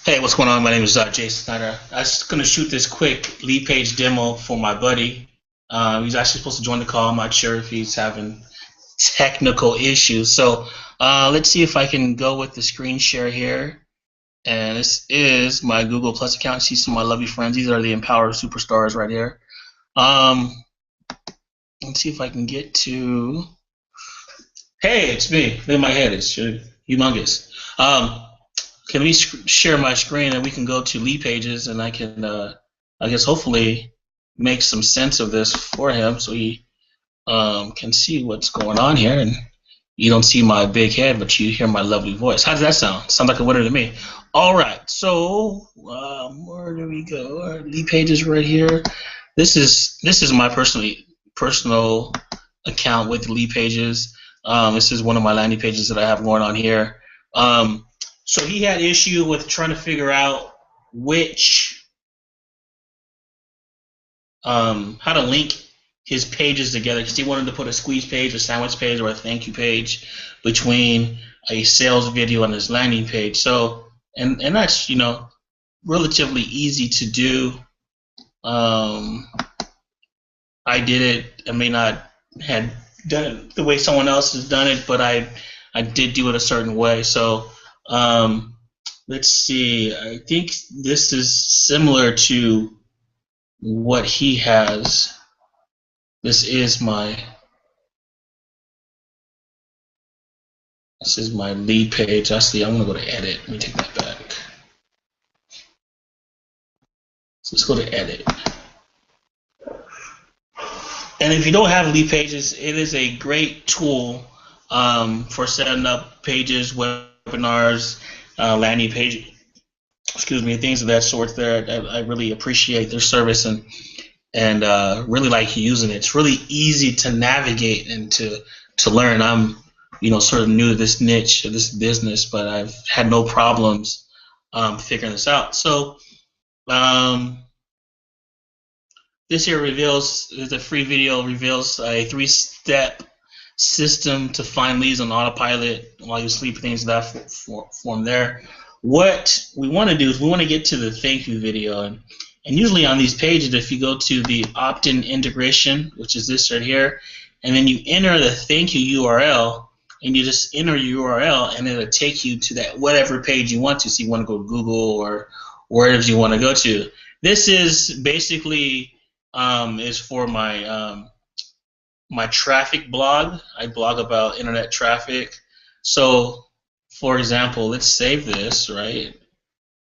Hey, what's going on? My name is Jason Snyder. I was going to shoot this quick lead page demo for my buddy. He's actually supposed to join the call. I'm not sure if he's having technical issues. So let's see if I can go with the screen share here. And this is my Google Plus account. See some of my lovely friends. These are the Empower Superstars right here. Let's see if I can get to... Hey, it's me. Look at my head. It's humongous. Can we share my screen and we can go to lead pages and I can, I guess, hopefully make some sense of this for him so he can see what's going on here. And you don't see my big head, but you hear my lovely voice. How does that sound? Sounds like a winner to me. All right, so where do we go? Our lead pages right here. This is my personal account with lead pages. This is one of my landing pages that I have going on here. So he had issue with trying to figure out which how to link his pages together, because he wanted to put a squeeze page, a sandwich page, or a thank you page between a sales video and his landing page. So and that's relatively easy to do. I did it. I may not have done it the way someone else has done it, but I did do it a certain way. So let's see. I think this is similar to what he has. This is my lead page. Actually, I'm gonna go to edit. Let me take that back. So let's go to edit. And if you don't have lead pages, it is a great tool for setting up pages, webinars, landing pages, things of that sort. There, I really appreciate their service and really like using it. It's really easy to navigate and to learn. I'm sort of new to this niche, to this business, but I've had no problems figuring this out. So this here is a free video, reveals a 3-step system to find leads on autopilot while you sleep, things of that form there. What we want to do is we want to get to the thank you video, and usually on these pages, if you go to the opt-in integration, which is this right here, and then you enter the thank you URL, and you just enter your URL, and it'll take you to that whatever page you want to. So you want to go to Google or wherever you want to go to. This is basically is for my my traffic blog. I blog about internet traffic. So, for example, let's save this, right?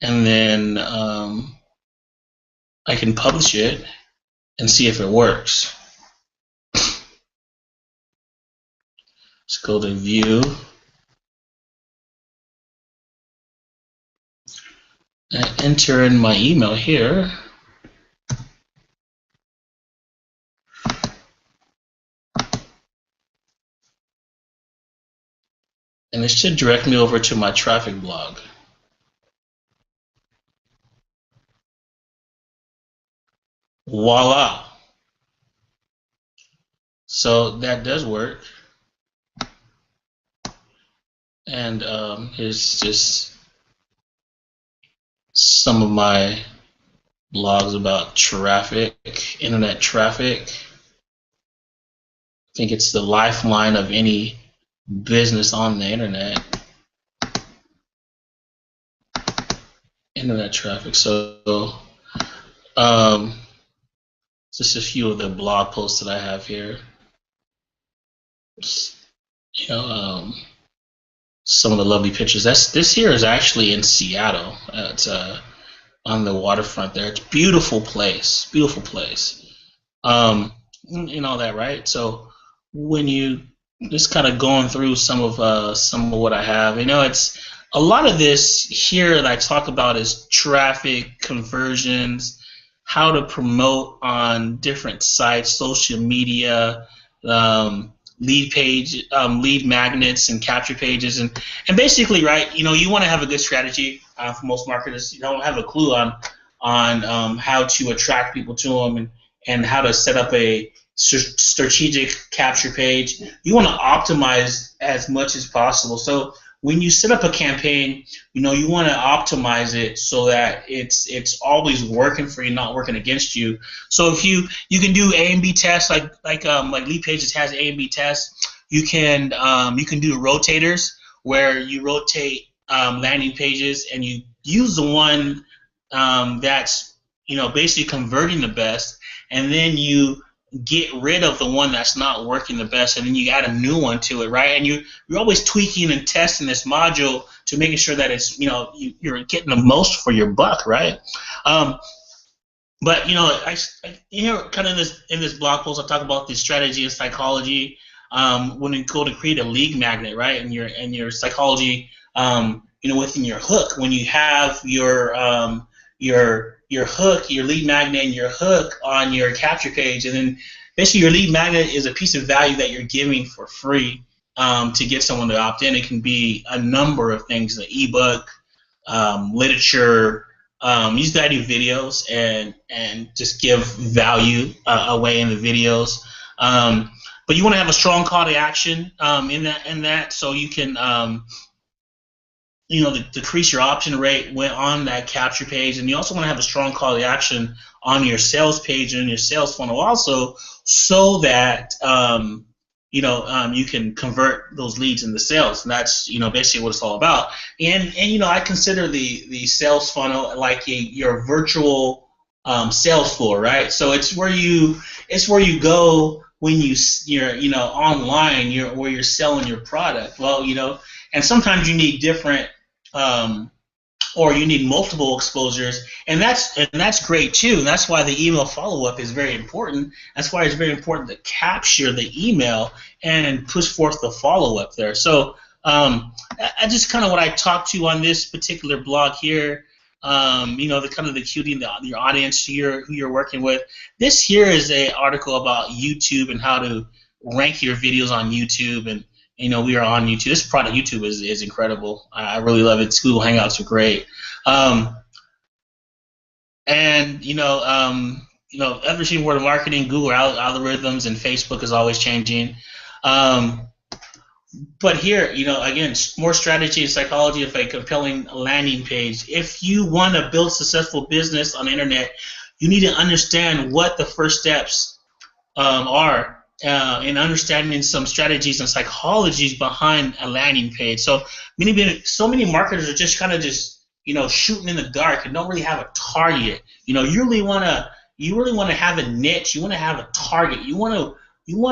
And then I can publish it and see if it works. Let's go to view. I enter in my email here. And it should direct me over to my traffic blog. Voila. So that does work. And here's just some of my blogs about traffic, internet traffic. I think it's the lifeline of any business on the internet. Internet traffic. So just a few of the blog posts that I have here. Some of the lovely pictures. This here is actually in Seattle. It's on the waterfront there. It's a beautiful place. Beautiful place. And all that, right? So when you just kind of going through some of what I have, it's a lot of this here that I talk about is traffic conversions, how to promote on different sites, social media, lead magnets and capture pages, and basically, right, you want to have a good strategy. For most marketers, you don't have a clue on how to attract people to them and how to set up a strategic capture page. You want to optimize as much as possible. So when you set up a campaign, you want to optimize it so that it's always working for you, not working against you. So if you can do A and B tests, like Leadpages has A and B tests. You can do rotators where you rotate landing pages, and you use the one that's basically converting the best, and then you get rid of the one that's not working the best, and then you add a new one to it, right? And you're always tweaking and testing this module to making sure that it's you're getting the most for your buck, right? But I kind of in this blog post I talk about the strategy and psychology when you go to create a lead magnet, right? And your psychology, within your hook, when you have your hook, your lead magnet, and your hook on your capture page, and then basically your lead magnet is a piece of value that you're giving for free to get someone to opt in. It can be a number of things: the ebook, literature. You just gotta do videos and just give value away in the videos. But you want to have a strong call to action in that, so you can decrease your option rate on that capture page, and you also want to have a strong call to action on your sales page and your sales funnel also, so that you can convert those leads into sales. And that's basically what it's all about. And I consider the sales funnel like your virtual sales floor, right? So it's where you go when you're online, where you're selling your product. Well, and sometimes you need different or you need multiple exposures, and that's great too. And that's why the email follow-up is very important. That's why it's very important to capture the email and push forth the follow-up there. So I just kind of what I talked to on this particular blog here. The kind of the cueing your audience who you're working with. This here is an article about YouTube and how to rank your videos on YouTube, and we are on YouTube. This product, YouTube, is incredible. I really love it. Google Hangouts are great. Everything word of marketing, Google algorithms, and Facebook is always changing. But here, again, more strategy and psychology of a compelling landing page. If you want to build successful business on the internet, you need to understand what the first steps are. In understanding some strategies and psychologies behind a landing page. So many marketers are just kind of shooting in the dark and don't really have a target. You really want to have a niche. You want to have a target. You want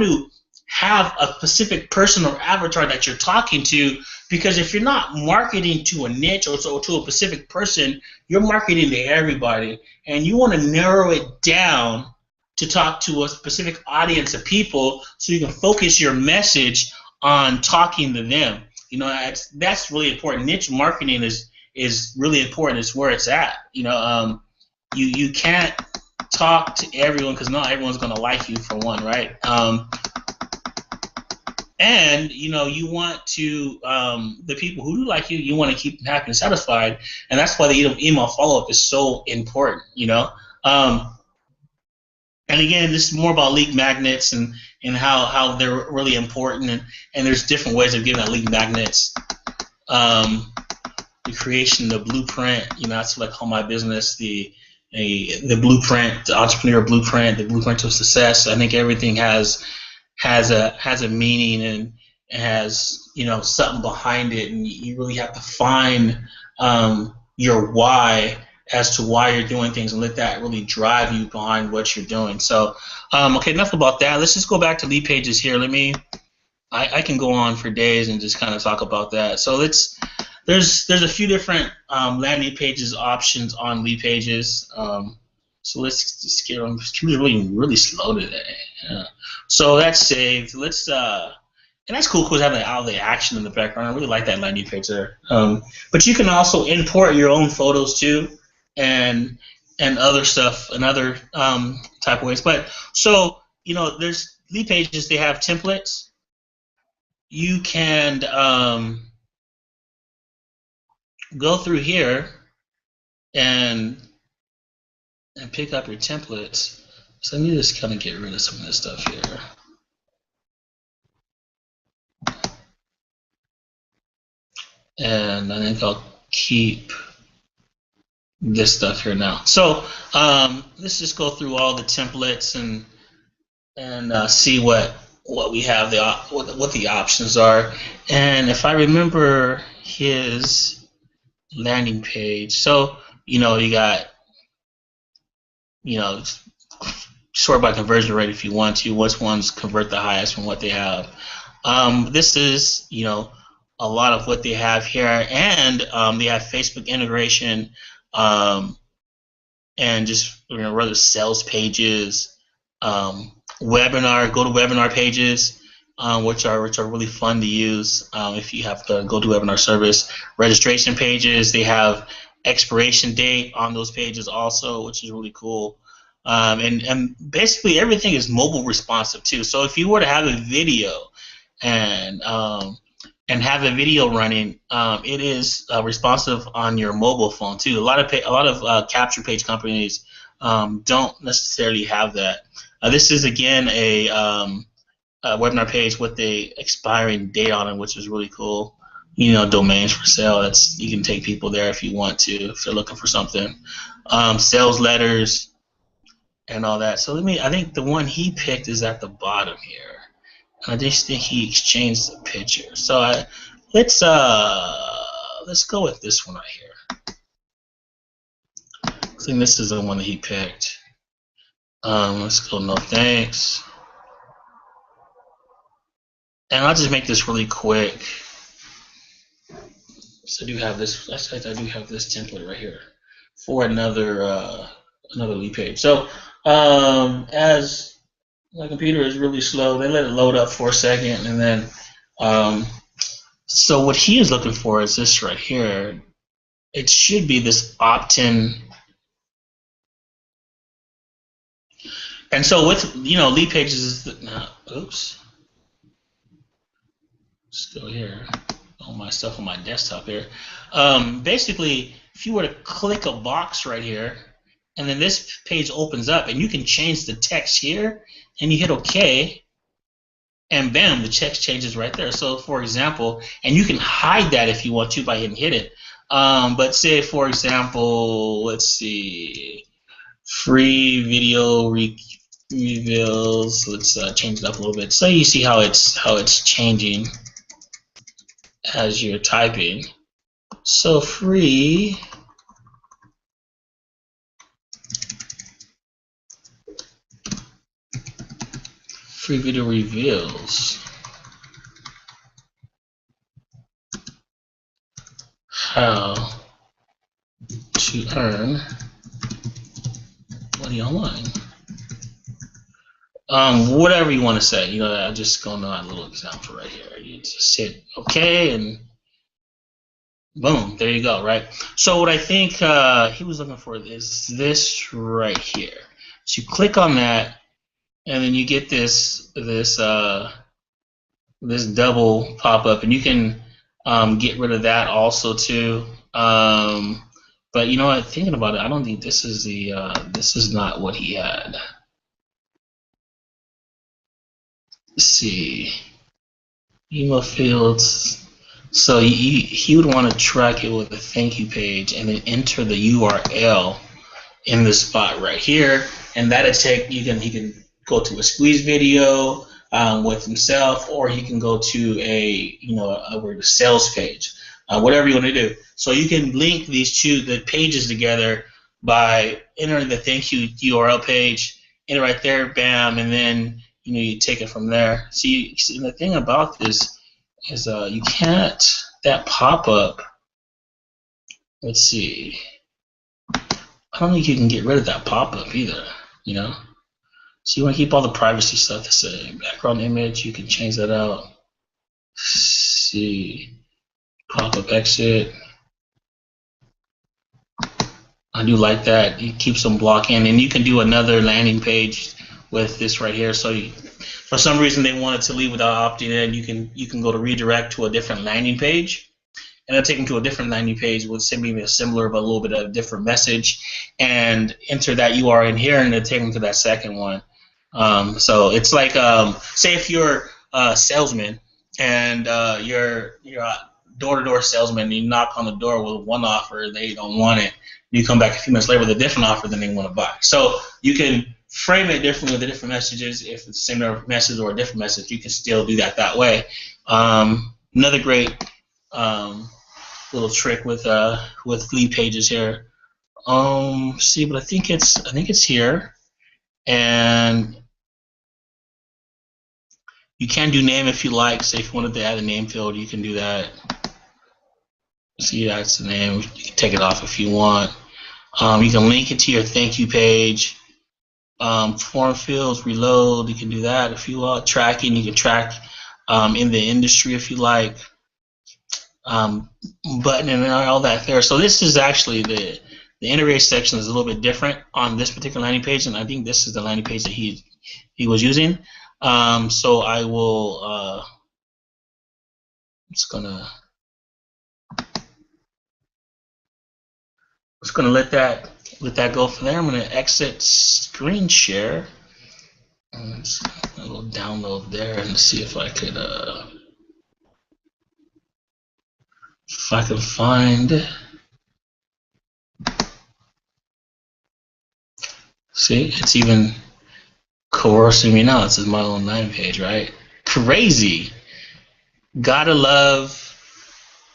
to have a specific person or avatar that you're talking to, because if you're not marketing to a niche or to a specific person, you're marketing to everybody, and you want to narrow it down to talk to a specific audience of people, so you can focus your message on talking to them. That's really important. Niche marketing is really important. It's where it's at. You can't talk to everyone, because not everyone's going to like you, for one, right? And you want to the people who do like you want to keep them happy and satisfied, and that's why the email follow-up is so important. And again, this is more about lead magnets and how they're really important, and there's different ways of giving out lead magnets. The creation, the blueprint, that's what I call my business, the blueprint, the entrepreneur blueprint, the blueprint to success. I think everything has a meaning and has something behind it, and you really have to find your why as to why you're doing things, and let that really drive you behind what you're doing. So, okay, enough about that. Let's just go back to Leadpages here. I can go on for days and just kind of talk about that. So there's a few different landing pages options on Leadpages. So let's just get on. It's really slow today. Yeah. So that's saved. And that's cool because having all the action in the background. I really like that landing page there. But you can also import your own photos too, and other stuff and other type of ways. But so there's Leadpages. They have templates. You can go through here and pick up your templates. So let me just kind of get rid of some of this stuff here. and I think I'll keep this stuff here now. So let's just go through all the templates and see what we have, what the options are. And if I remember his landing page, so you got sort by conversion rate if you want to, which ones convert the highest from what they have. This is a lot of what they have here, and they have Facebook integration, and just rather sales pages, webinar, go to webinar pages, which are really fun to use if you have the GoToWebinar service. Registration pages, they have expiration date on those pages also, which is really cool. And basically everything is mobile responsive too. So if you were to have a video and have a video running, it is responsive on your mobile phone too. A lot of capture page companies don't necessarily have that. This is again a webinar page with the expiring date on it, which is really cool. Domains for sale. You can take people there if you want to, if they're looking for something. Sales letters and all that. So I think the one he picked is at the bottom here. I just think he exchanged the picture. So let's go with this one right here. I think this is the one that he picked. Let's go no thanks. And I'll just make this really quick. So I do have this. I do have this template right here for another lead page. So as my computer is really slow, they let it load up for a second, and then so what he is looking for is this right here. It should be this opt-in. And so with lead pages is oops. Still here. All my stuff on my desktop here. Basically, if you were to click a box right here, and then this page opens up, and you can change the text here, and you hit OK, and bam, the text changes right there. So, for example, and you can hide that if you want to by hitting hit it. But say, for example, let's see, free video reveals. Let's change it up a little bit. So you see how it's changing as you're typing. So free video reveals how to earn money online. Whatever you want to say. I'm just going to add a little example right here. You just hit OK, and boom, there you go, right? So what I think he was looking for is this right here. So you click on that, and then you get this double pop up, and you can get rid of that also too. But you know what? Thinking about it, I don't think this is this is not what he had. Let's see, email fields. So he would want to track it with a thank you page, and then enter the URL in this spot right here, and that'll take he can go to a squeeze video with himself, or he can go to a sales page, whatever you want to do. So you can link the pages together by entering the thank you URL page, enter right there, bam, and then you take it from there. See, the thing about this is you can't, that pop-up, let's see, I don't think you can get rid of that pop-up either, So you want to keep all the privacy stuff the same. Background image, you can change that out. See, pop-up exit. I do like that. It keeps them blocking, and you can do another landing page with this right here. So for some reason they wanted to leave without opting in, you can go to redirect to a different landing page, and it'll take them to a different landing page with maybe a similar but a little bit of a different message, and enter that URL in here, and it'll take them to that second one. So it's like, say if you're a salesman and you're door-to-door salesman, and you knock on the door with one offer, they don't want it. You come back a few minutes later with a different offer than they want to buy. So you can frame it differently with the different messages. If it's the same message or a different message, you can still do that way. Another great little trick with lead pages here. See, but I think it's here, and you can do name if you like. Say if you wanted to add a name field, you can do that. See, that's the name. You can take it off if you want. You can link it to your thank you page. Form fields, reload, you can do that if you want. Tracking, you can track in the industry if you like. Button and all that there. So this is actually the integrate section is a little bit different on this particular landing page, and I think this is the landing page that he was using. So I will I'm just gonna let that go from there. I'm gonna exit screen share. And a little download there and see if I could find. See, it's even coercing me now. This is my own landing page, right? Crazy. Gotta love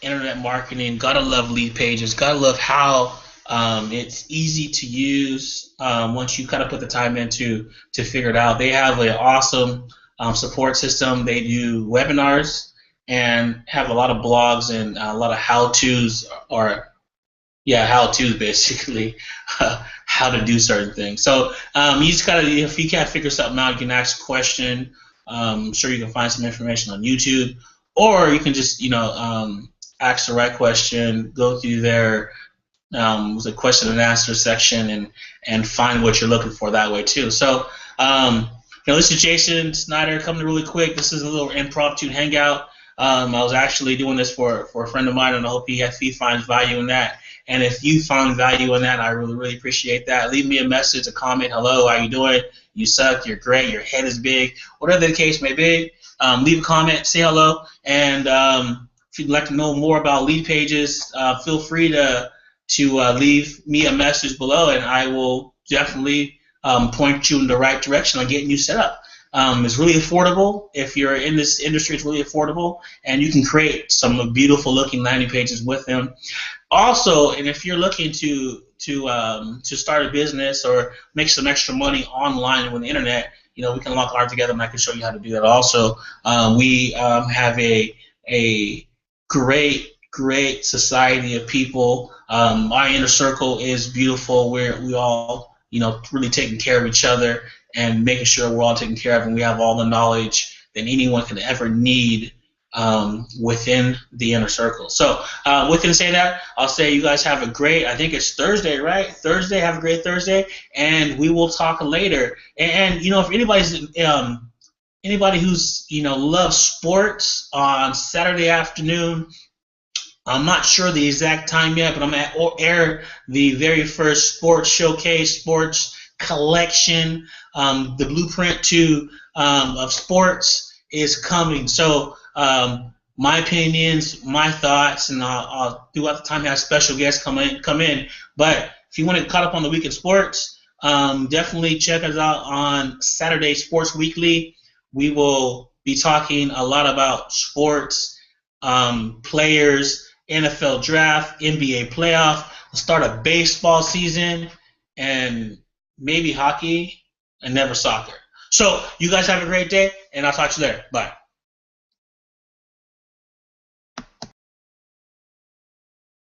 internet marketing. Gotta love lead pages. Gotta love how it's easy to use once you kind of put the time in to figure it out. They have an awesome support system. They do webinars and have a lot of blogs and a lot of how-tos, how-tos basically, how to do certain things. So you just gotta, if you can't figure something out, you can ask a question. I'm sure you can find some information on YouTube, or you can just ask the right question, go through their the question and answer section and find what you're looking for that way too. So this is Jason Snyder coming really quick. This is a little impromptu hangout. I was actually doing this for a friend of mine, and I hope he finds value in that. And if you found value in that, I really appreciate that. Leave me a message, a comment. Hello, how you doing? You suck. You're great. Your head is big. Whatever the case may be, leave a comment, say hello, and if you'd like to know more about lead pages, feel free to leave me a message below, and I will definitely point you in the right direction on getting you set up. It's really affordable. If you're in this industry, it's really affordable, and you can create some beautiful looking landing pages with them. Also, and if you're looking to start a business or make some extra money online with the internet, we can lock arms together, and I can show you how to do that. Also, we have a great society of people. My inner circle is beautiful, where we all really taking care of each other and making sure we're all taken care of, and we have all the knowledge that anyone could ever need within the inner circle. So within saying that, I'll say you guys have a great, I think it's Thursday, right? Thursday, have a great Thursday, and we will talk later. And if anybody who's loves sports on Saturday afternoon, I'm not sure the exact time yet, but I'm going to air the very first sports showcase, sports collection. The blueprint of sports is coming. So my opinions, my thoughts, and I'll throughout the time have special guests come in. But if you want to get caught up on the week in sports, definitely check us out on Saturday Sports Weekly. We will be talking a lot about sports, players, NFL draft, NBA playoff. We'll start a baseball season, and maybe hockey, and never soccer. So you guys have a great day, and I'll talk to you later. Bye.